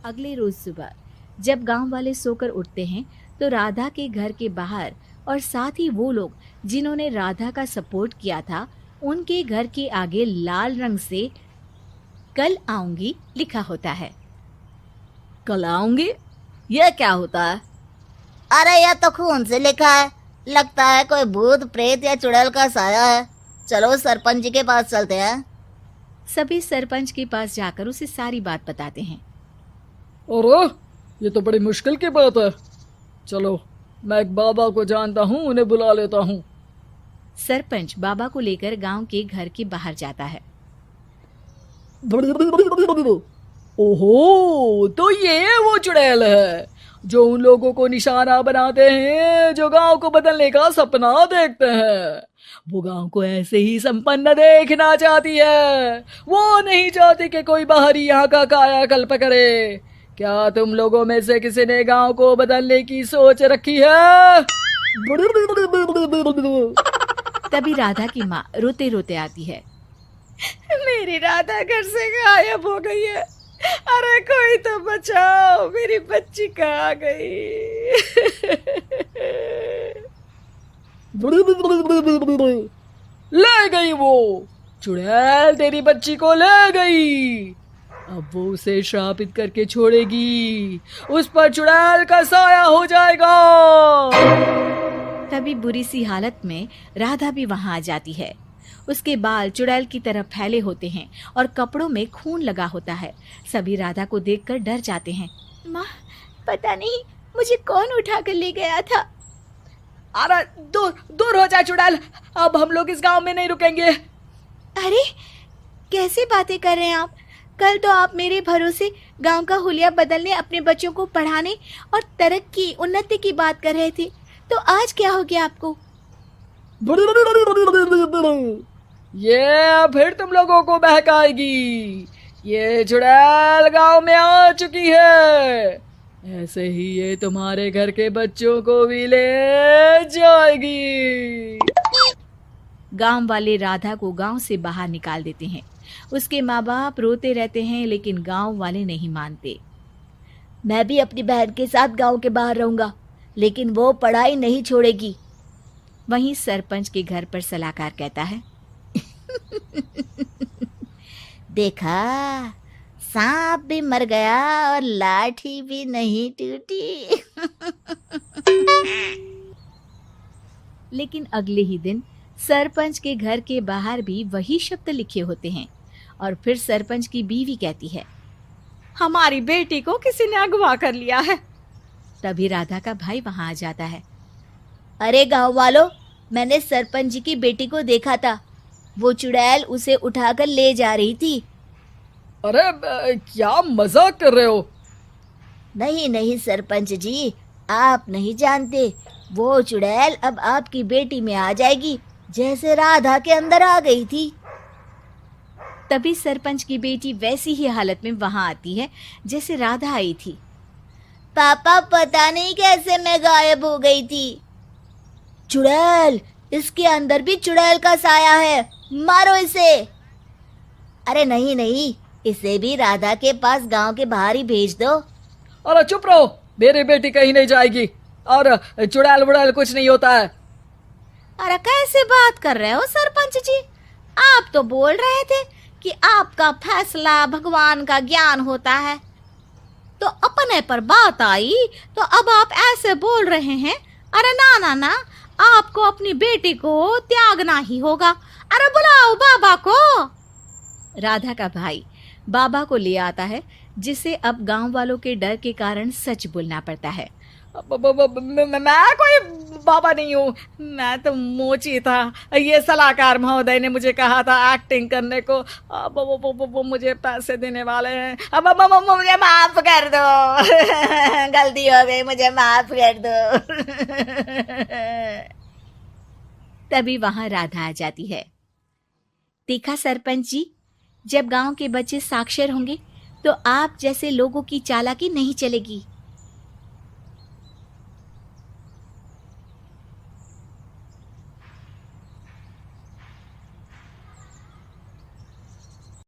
अगले रोज सुबह जब गांव वाले सोकर उठते हैं तो राधा के घर के बाहर और साथ ही वो लोग जिन्होंने राधा का सपोर्ट किया था उनके घर के आगे लाल रंग से कल आऊंगी लिखा होता है। कल आऊंगी? यह क्या होता है? अरे यह तो खून से लिखा है, लगता है कोई भूत प्रेत या चुड़ैल का साया है। चलो सरपंच जी के पास चलते हैं। सभी सरपंच के पास जाकर उसे सारी बात बताते हैं। अरे ये तो बड़ी मुश्किल की बात है। चलो मैं एक बाबा को जानता हूँ, उन्हें बुला लेता हूँ। सरपंच बाबा को लेकर गांव के घर के बाहर जाता है। ओहो, तो ये वो चुड़ैल है जो उन लोगों को निशाना बनाते हैं जो गांव को बदलने का सपना देखते हैं। वो गांव को ऐसे ही संपन्न देखना चाहती है। वो नहीं चाहती कि कोई बाहरी यहाँ का कायाकल्प करे। क्या तुम लोगों में से किसी ने गांव को बदलने की सोच रखी है? तभी राधा की माँ रोते रोते आती है। मेरी राधा घर से गायब हो गई है। अरे कोई तो बचाओ, मेरी बच्ची कहाँ गई? ले गई वो चुड़ैल, तेरी बच्ची को ले गई। अब वो उसे श्रापित करके छोड़ेगी, उस पर चुड़ैल का साया हो जाएगा। तभी बुरी सी हालत में राधा भी वहां आ जाती है। उसके बाल चुड़ैल की तरह फैले होते हैं और कपड़ों में खून लगा होता है। सभी राधा को देखकर डर जाते हैं। माँ, पता नहीं मुझे कौन उठा कर ले गया था। अरे दूर दूर हो जा चुड़ैल, अब हम लोग इस गांव में नहीं रुकेंगे। अरे कैसी बातें कर रहे हैं आप? कल तो आप मेरे भरोसे गांव का हुलिया बदलने, अपने बच्चों को पढ़ाने और तरक्की उन्नति की बात कर रहे थे, तो आज क्या हो गया आपको? ये फिर तुम लोगों को बहकाएगी। ये चुड़ैल गांव में आ चुकी है, ऐसे ही ये तुम्हारे घर के बच्चों को भी ले जाएगी। गांव वाले राधा को गांव से बाहर निकाल देते हैं। उसके माँ बाप रोते रहते हैं लेकिन गांव वाले नहीं मानते। मैं भी अपनी बहन के साथ गांव के बाहर रहूंगा, लेकिन वो पढ़ाई नहीं छोड़ेगी। वहीं सरपंच के घर पर सलाहकार कहता है। देखा, सांप भी मर गया और लाठी भी नहीं टूटी। लेकिन अगले ही दिन सरपंच के घर के बाहर भी वही शब्द लिखे होते हैं और फिर सरपंच की बीवी कहती है, हमारी बेटी को किसी ने अगवा कर लिया है। तभी राधा का भाई वहां आ जाता है। अरे गांव वालों, मैंने सरपंच जी की बेटी को देखा था। वो चुड़ैल उसे उठाकर ले जा रही थी। अरे क्या मजाक कर रहे हो? नहीं नहीं सरपंच जी, आप नहीं जानते। वो चुड़ैल अब आपकी बेटी में आ जाएगी, जैसे राधा के अंदर आ गई थी। तभी सरपंच की बेटी वैसी ही हालत में वहां आती है जैसे राधा आई थी। पापा, पता नहीं कैसे मैं गायब हो गई थी। चुड़ैल, इसके अंदर भी चुड़ैल का साया है, मारो इसे। अरे नहीं नहीं, इसे भी राधा के पास गांव के बाहर ही भेज दो। अरे चुप रहो, मेरी बेटी कहीं नहीं जाएगी और चुड़ैल वुड़ैल कुछ नहीं होता है। अरे कैसे बात कर रहे हो सरपंच जी? आप तो बोल रहे थे कि आपका फैसला भगवान का ज्ञान होता है, तो अपने पर बात आई तो अब आप ऐसे बोल रहे हैं। अरे ना ना ना, आपको अपनी बेटी को त्यागना ही होगा। अरे बुलाओ बाबा को। राधा का भाई बाबा को ले आता है, जिसे अब गांव वालों के डर के कारण सच बोलना पड़ता है। मैं कोई बाबा नहीं हूँ, मैं तो मोची था। ये सलाहकार महोदय ने मुझे कहा था एक्टिंग करने को। अब वो मुझे पैसे देने वाले हैं। अब मुझे माफ कर दो। गलती हो गई, मुझे माफ कर दो। तभी वहां राधा आ जाती है। देखा सरपंच जी, जब गांव के बच्चे साक्षर होंगे तो आप जैसे लोगों की चालाकी नहीं चलेगी।